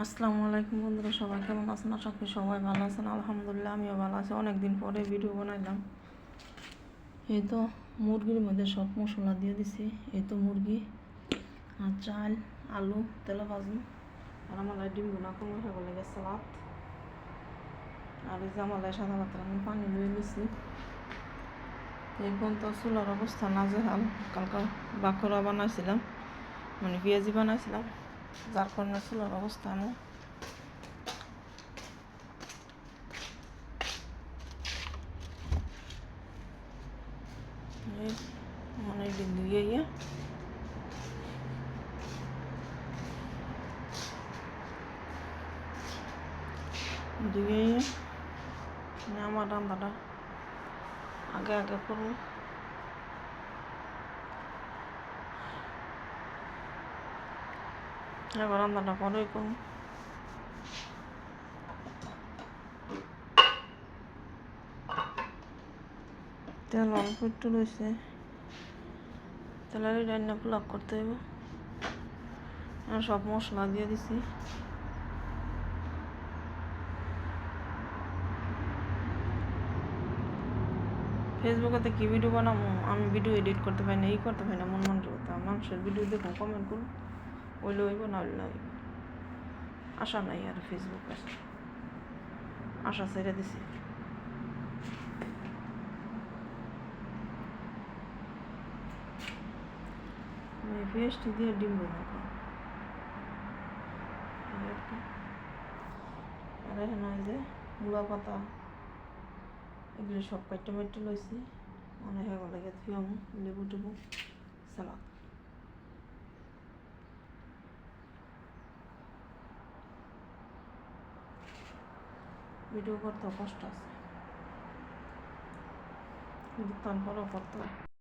আসসালামু আলাইকুম বন্ধুরা, সবাই কেমন আছেন? আশা করি সবাই ভালো আছেন। আলহামদুলিল্লাহ আমিও ভালো আছি। অনেকদিন পরে ভিডিও বানাইলাম। এই তো মুরগির মধ্যে সব মশলা দিয়ে দিছি। এই তো মুরগি আর চাল, আলু, তেলে ভাজি আর আমার ডিম গুনা করবো, সেগুলো লেগে সালাদ আর এই যে আমার সাদা পাত্র আমি পানি দিয়ে দিছি। এই পর্যন্ত চুলার অবস্থা নাজেহাল। কালকা বাঁকুড়া বানাইছিলাম, মানে পেঁয়াজি বানাইছিলাম, যার কারণে চুলার অবস্থা আমি অনেক দিন ধুয়ে আমার রান্নাটা আগে করবো। এবার রান্নাটা পরেই করবো। তেল অল্প একটু রয়েছে, তেলের রান্না ব্লক করতে হবে। আর সব মশলা দিয়ে দিছি। ফেসবুকেতে কি ভিডিও বানাবো, আমি ভিডিও এডিট করতে পারি না, করতে পারি না, মন করতে মানুষের ভিডিও দেখো, কমেন্ট করুন, ওইলে হইব না হইলে হইব। আশা নাই আর ফেসবুকে, আশা ছেড়ে দিছি। পেঁয়াজটি দিয়ে ডিম বোনা আর এখানে যে মূলা পাতা এগুলো সব কাটতে মাইটে লইছি। মনে হয় লাগে থিয়াম লেবু টেবু সালাদ। ভিডিও করতে কষ্ট আছে, কিন্তু তারপরেও করতে হয়।